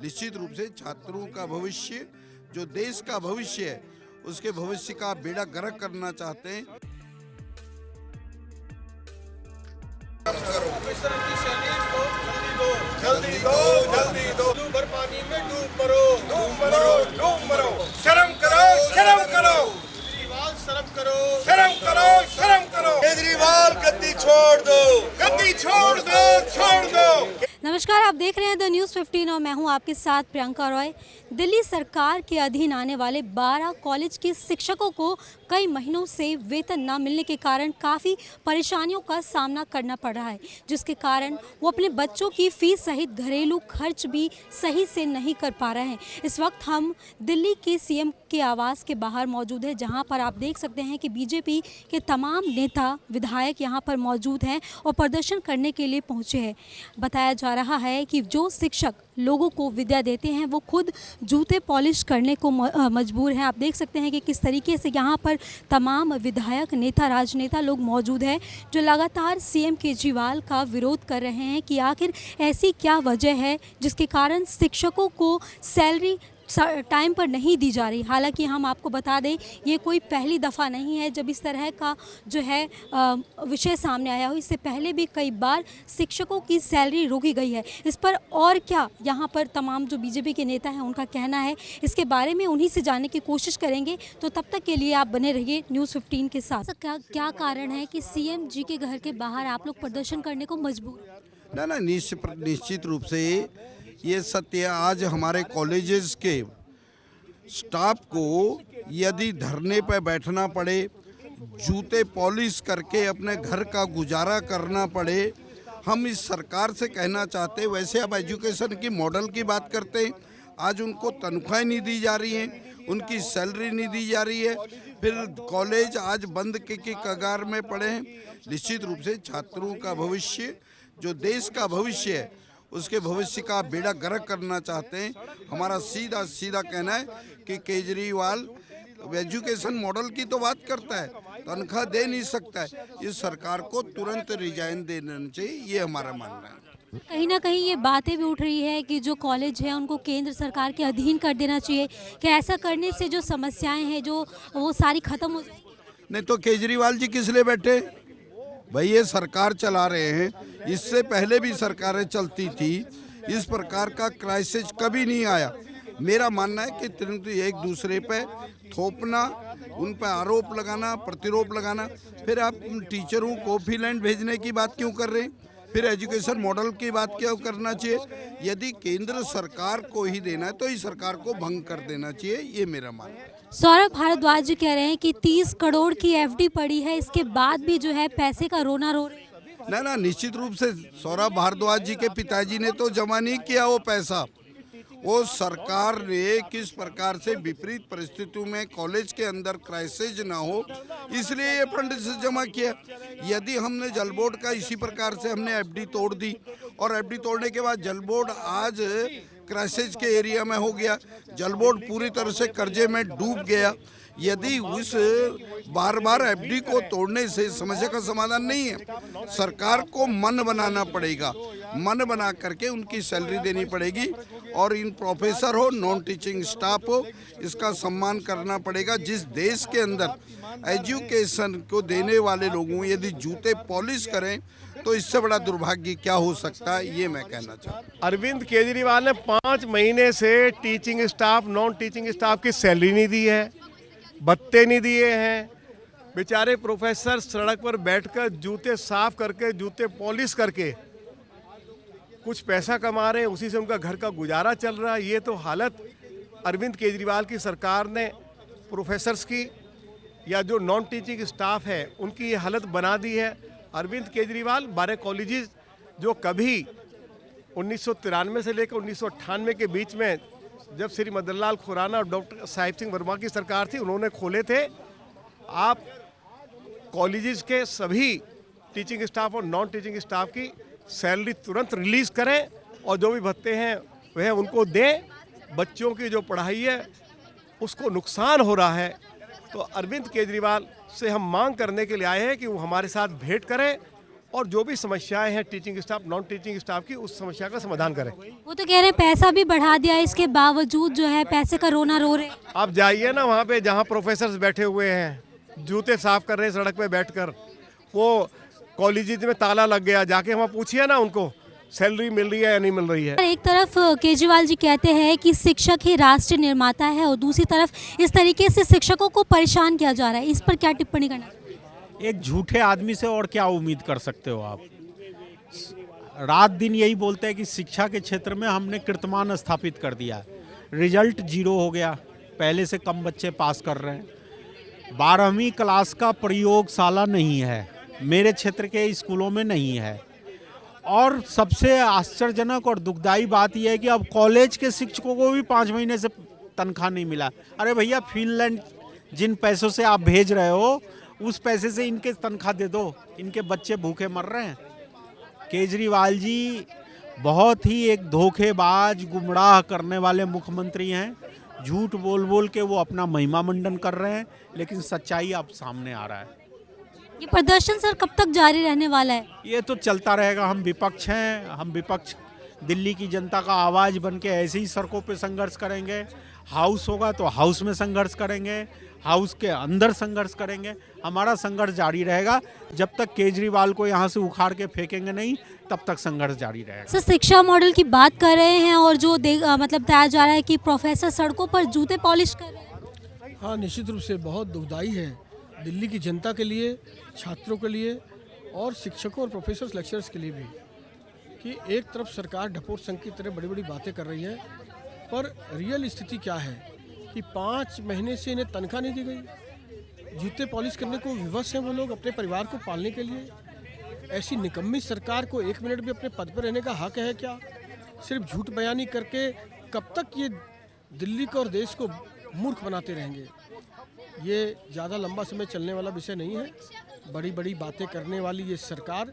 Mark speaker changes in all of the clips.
Speaker 1: निश्चित रूप से छात्रों का भविष्य, जो देश का भविष्य है, उसके भविष्य का बेड़ा गर्क करना चाहते हैं।
Speaker 2: जल्दी दो, जल्दी दो, भर पानी में डूब मरो, डूब मरो, डूब मरो। शर्म करो, शर्म करो, केजरीवाल शर्म करो, शर्म करो, शर्म करो। केजरीवाल गद्दी छोड़ दो, गद्दी छोड़ दो, छोड़ दो।
Speaker 3: नमस्कार, आप देख रहे हैं द न्यूज़ 15 और मैं हूं आपके साथ प्रियंका रॉय। दिल्ली सरकार के अधीन आने वाले 12 कॉलेज के शिक्षकों को कई महीनों से वेतन न मिलने के कारण काफ़ी परेशानियों का सामना करना पड़ रहा है, जिसके कारण वो अपने बच्चों की फीस सहित घरेलू खर्च भी सही से नहीं कर पा रहे हैं। इस वक्त हम दिल्ली के सीएम के आवास के बाहर मौजूद है, जहां पर आप देख सकते हैं कि बीजेपी के तमाम नेता विधायक यहां पर मौजूद हैं और प्रदर्शन करने के लिए पहुंचे हैं। बताया जा रहा है कि जो शिक्षक लोगों को विद्या देते हैं वो खुद जूते पॉलिश करने को मजबूर हैं। आप देख सकते हैं कि किस तरीके से यहाँ पर तमाम विधायक, नेता, राजनेता लोग मौजूद हैं जो लगातार सीएम केजरीवाल का विरोध कर रहे हैं कि आखिर ऐसी क्या वजह है जिसके कारण शिक्षकों को सैलरी टाइम पर नहीं दी जा रही। हालांकि हम आपको बता दें, ये कोई पहली दफ़ा नहीं है जब इस तरह का जो है विषय सामने आया हो। इससे पहले भी कई बार शिक्षकों की सैलरी रोकी गई है। इस पर और क्या यहाँ पर तमाम जो बीजेपी के नेता हैं उनका कहना है, इसके बारे में उन्हीं से जानने की कोशिश करेंगे। तो तब तक के लिए आप बने रहिए न्यूज़ 15 के साथ। क्या कारण है कि सीएम जी के घर के बाहर आप लोग प्रदर्शन करने को मजबूर?
Speaker 1: ना निश्चित रूप से ये सत्य। आज हमारे कॉलेजेस के स्टाफ को यदि धरने पर बैठना पड़े, जूते पॉलिश करके अपने घर का गुजारा करना पड़े, हम इस सरकार से कहना चाहते हैं। वैसे अब एजुकेशन की मॉडल की बात करते हैं, आज उनको तनख्वाहें नहीं दी जा रही हैं, उनकी सैलरी नहीं दी जा रही है, फिर कॉलेज आज बंद के कगार में पड़े हैं। निश्चित रूप से छात्रों का भविष्य, जो देश का भविष्य है, उसके भविष्य का बेड़ा गर्क करना चाहते हैं। हमारा सीधा कहना है कि केजरीवाल एजुकेशन मॉडल की तो बात करता है, तनख्वाह दे नहीं सकता है। इस सरकार को तुरंत रिजाइन देना चाहिए, ये हमारा मानना है।
Speaker 3: कहीं ना कहीं ये बातें भी उठ रही है कि जो कॉलेज है उनको केंद्र सरकार के अधीन कर देना चाहिए, कि ऐसा करने से जो समस्याएं हैं जो वो सारी खत्म हो जाएंगी।
Speaker 1: नहीं तो केजरीवाल जी किस लिए बैठे भाई? ये सरकार चला रहे हैं, इससे पहले भी सरकारें चलती थी, इस प्रकार का क्राइसिस कभी नहीं आया। मेरा मानना है कि तुरंत एक दूसरे पे थोपना, उन पर आरोप लगाना, प्रतिरोप लगाना, फिर आप टीचरों को फिनलैंड भेजने की बात क्यों कर रहे हैं? फिर एजुकेशन मॉडल की बात क्यों करना चाहिए? यदि केंद्र सरकार को ही देना है तो इस सरकार को भंग कर देना चाहिए, ये मेरा मानना है।
Speaker 3: सौरभ भारद्वाज जी कह रहे हैं कि 30 करोड़ की एफडी पड़ी है, इसके बाद भी जो है पैसे का रोना रो रहे हैं।
Speaker 1: ना निश्चित रूप से सौरभ भारद्वाज जी के पिताजी ने तो जमा नहीं किया वो पैसा। वो सरकार ने किस प्रकार से विपरीत परिस्थितियों में कॉलेज के अंदर क्राइसिस ना हो, इसलिए ये फंड से जमा किया। यदि हमने जल बोर्ड का इसी प्रकार से हमने एफडी तोड़ दी, और एफडी तोड़ने के बाद जल बोर्ड आज क्राइसिस के एरिया में हो गया, जल बोर्ड पूरी तरह से कर्जे में डूब गया। यदि उस बार एफडी को तोड़ने से समस्या का समाधान नहीं है, सरकार को मन बनाना पड़ेगा, मन बना करके उनकी सैलरी देनी पड़ेगी, और इन प्रोफेसर हो, नॉन टीचिंग स्टाफ हो, इसका सम्मान करना पड़ेगा। जिस देश के अंदर एजुकेशन को देने वाले लोगों यदि जूते पॉलिश करें तो इससे बड़ा दुर्भाग्य क्या हो सकता है, ये मैं कहना चाहता हूँ।
Speaker 2: अरविंद केजरीवाल ने 5 महीने से teaching staff, non teaching staff की सैलरी नहीं दी है, भत्ते नहीं दिए हैं। बेचारे प्रोफेसर सड़क पर बैठकर जूते साफ करके, जूते पॉलिश करके कुछ पैसा कमा रहे हैं, उसी से उनका घर का गुजारा चल रहा है। ये तो हालत अरविंद केजरीवाल की सरकार ने प्रोफेसर्स की या जो नॉन टीचिंग स्टाफ है उनकी ये हालत बना दी है। अरविंद केजरीवाल 12 कॉलेजेस जो कभी 1993 से लेकर 1998 के बीच में, जब श्री मदन लाल खुराना और डॉक्टर साहिब सिंह वर्मा की सरकार थी, उन्होंने खोले थे। आप कॉलेजेस के सभी टीचिंग स्टाफ और नॉन टीचिंग स्टाफ की सैलरी तुरंत रिलीज़ करें, और जो भी भत्ते हैं वह उनको दें। बच्चों की जो पढ़ाई है उसको नुकसान हो रहा है। तो अरविंद केजरीवाल से हम मांग करने के लिए आए हैं कि वो हमारे साथ भेंट करें और जो भी समस्याएं हैं teaching staff non teaching staff की, उस समस्या का समाधान करें।
Speaker 3: वो तो कह रहे हैं पैसा भी बढ़ा दिया, इसके बावजूद जो है पैसे का रोना रो रहे हैं।
Speaker 2: आप जाइए ना वहाँ पे जहाँ प्रोफेसर्स बैठे हुए हैं, जूते साफ कर रहे हैं सड़क पे बैठकर, वो कॉलेज में ताला लग गया, जाके वहाँ पूछिए ना उनको सैलरी मिल रही है या नहीं मिल रही है।
Speaker 3: एक तरफ केजरीवाल जी कहते हैं कि शिक्षक ही राष्ट्र निर्माता है और दूसरी तरफ इस तरीके से शिक्षकों को परेशान किया जा रहा है, इस पर क्या टिप्पणी करना?
Speaker 4: एक झूठे आदमी से और क्या उम्मीद कर सकते हो आप। रात दिन यही बोलते हैं कि शिक्षा के क्षेत्र में हमने कीर्तिमान स्थापित कर दिया, रिजल्ट 0 हो गया, पहले से कम बच्चे पास कर रहे हैं। 12वीं क्लास का प्रयोगशाला नहीं है, मेरे क्षेत्र के स्कूलों में नहीं है। और सबसे आश्चर्यजनक और दुखदाई बात यह है कि अब कॉलेज के शिक्षकों को भी 5 महीने से तनख्वाह नहीं मिला। अरे भैया, फिनलैंड जिन पैसों से आप भेज रहे हो उस पैसे से इनके तनख्वाह दे दो, इनके बच्चे भूखे मर रहे हैं। केजरीवाल जी बहुत ही एक धोखेबाज, गुमराह करने वाले मुख्यमंत्री हैं। झूठ बोल बोल के वो अपना महिमा मंडन कर रहे हैं, लेकिन सच्चाई अब सामने आ रहा है।
Speaker 3: ये प्रदर्शन सर कब तक जारी रहने वाला है?
Speaker 4: ये तो चलता रहेगा। हम विपक्ष हैं, हम विपक्ष दिल्ली की जनता का आवाज़ बन के ऐसे ही सड़कों पे संघर्ष करेंगे। हाउस होगा तो हाउस में संघर्ष करेंगे, हाउस के अंदर संघर्ष करेंगे। हमारा संघर्ष जारी रहेगा जब तक केजरीवाल को यहाँ से उखाड़ के फेंकेंगे नहीं, तब तक संघर्ष जारी रहेगा।
Speaker 3: सर, शिक्षा मॉडल की बात कर रहे हैं और जो मतलब बताया जा रहा है कि प्रोफेसर सड़कों पर जूते पॉलिश कर रहे हैं।
Speaker 5: हाँ, निश्चित रूप से बहुत दुखदाई है दिल्ली की जनता के लिए, छात्रों के लिए और शिक्षकों और प्रोफेसर्स लेक्चरर्स के लिए भी, कि एक तरफ सरकार ढपोर संघ की तरह बड़ी बड़ी बातें कर रही है, पर रियल स्थिति क्या है कि 5 महीने से इन्हें तनख्वाह नहीं दी गई। जूते पॉलिश करने को विवश हैं वो लोग अपने परिवार को पालने के लिए। ऐसी निकम्मी सरकार को 1 मिनट भी अपने पद पर रहने का हक है क्या? सिर्फ झूठ बयानी करके कब तक ये दिल्ली को और देश को मूर्ख बनाते रहेंगे? ये ज़्यादा लंबा समय चलने वाला विषय नहीं है। बड़ी बड़ी बातें करने वाली ये सरकार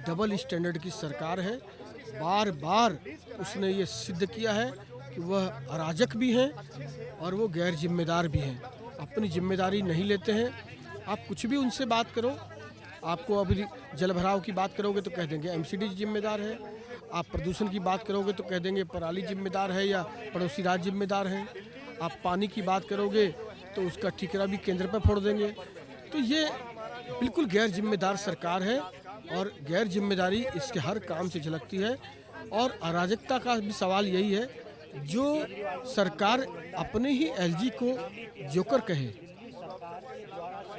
Speaker 5: डबल स्टैंडर्ड की सरकार है। बार बार उसने ये सिद्ध किया है कि वह अराजक भी हैं और वो गैर जिम्मेदार भी हैं, अपनी जिम्मेदारी नहीं लेते हैं। आप कुछ भी उनसे बात करो, आपको अभी जल भराव की बात करोगे तो कह देंगे एमसीडी जिम्मेदार है, आप प्रदूषण की बात करोगे तो कह देंगे पराली जिम्मेदार है या पड़ोसी राज्य जिम्मेदार है, आप पानी की बात करोगे तो उसका ठिकरा भी केंद्र पर फोड़ देंगे। तो ये बिल्कुल गैर जिम्मेदार सरकार है और गैर जिम्मेदारी इसके हर काम से झलकती है। और अराजकता का भी सवाल यही है, जो सरकार अपने ही एलजी को जोकर कहे,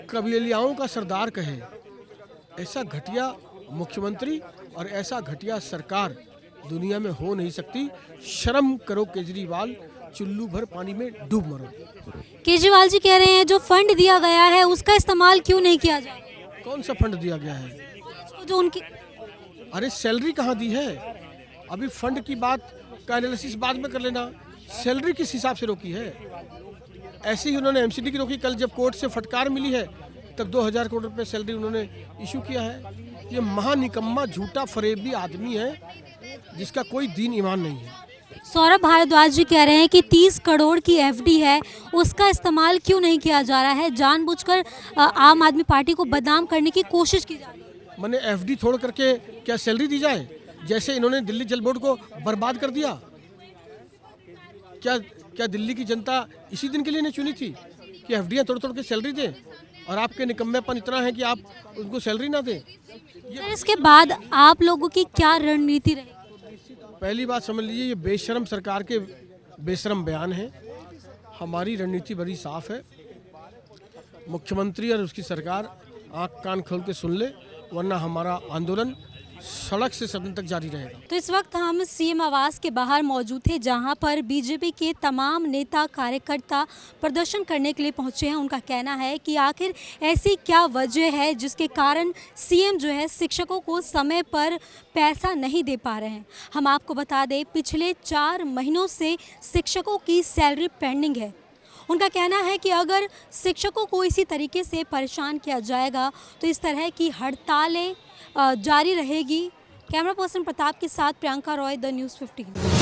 Speaker 5: कबीलियाओं का सरदार कहे, ऐसा घटिया मुख्यमंत्री और ऐसा घटिया सरकार दुनिया में हो नहीं सकती। शर्म करो केजरीवाल, चुल्लू भर पानी में डूब मरो।
Speaker 3: केजरीवाल जी कह रहे हैं जो फंड दिया गया है उसका इस्तेमाल क्यों नहीं किया जाए?
Speaker 5: कौन सा फंड दिया गया है?
Speaker 3: जो उनकी
Speaker 5: अरे सैलरी कहाँ दी है? अभी फंड की बात का एनालिसिस बाद में कर लेना। सैलरी किस हिसाब से रोकी है? ऐसे ही उन्होंने एमसीडी की रोकी। कल जब कोर्ट से फटकार मिली है तब 2000 करोड़ रुपए सैलरी उन्होंने इशू किया है। ये महानिकम्मा झूठा फरेबी आदमी है जिसका कोई दीन ईमान नहीं है।
Speaker 3: सौरभ भारद्वाज जी कह रहे हैं कि 30 करोड़ की एफडी है, उसका इस्तेमाल क्यों नहीं किया जा रहा है? जानबूझकर आम आदमी पार्टी को बदनाम करने की कोशिश की जा रही है।
Speaker 5: मैंने एफडी छोड़ करके क्या सैलरी दी जाए, जैसे इन्होंने दिल्ली जल बोर्ड को बर्बाद कर दिया? क्या दिल्ली की जनता इसी दिन के लिए नहीं चुनी थी कि एफडीआं तोड़ तोड़ के सैलरी दें? और आपके निकम्मेपन इतना है कि आप उनको सैलरी ना दें।
Speaker 3: सर, इसके बाद आप लोगों की क्या रणनीति रहेगी?
Speaker 5: पहली बात समझ लीजिए, ये बेशरम सरकार के बेशरम बयान हैं। हमारी रणनीति बड़ी साफ है। मुख्यमंत्री और उसकी सरकार आंख कान खोल के सुन ले, वरना हमारा आंदोलन सड़क से सदन तक जारी रहेगा।
Speaker 3: तो इस वक्त हम सीएम आवास के बाहर मौजूद थे, जहां पर बीजेपी के तमाम नेता कार्यकर्ता प्रदर्शन करने के लिए पहुंचे हैं। उनका कहना है कि आखिर ऐसी क्या वजह है जिसके कारण सीएम जो है शिक्षकों को समय पर पैसा नहीं दे पा रहे हैं। हम आपको बता दें, पिछले 4 महीनों से शिक्षकों की सैलरी पेंडिंग है। उनका कहना है कि अगर शिक्षकों को इसी तरीके से परेशान किया जाएगा तो इस तरह की हड़तालें जारी रहेगी। कैमरा पर्सन प्रताप के साथ प्रियंका रॉय, द न्यूज़ 15।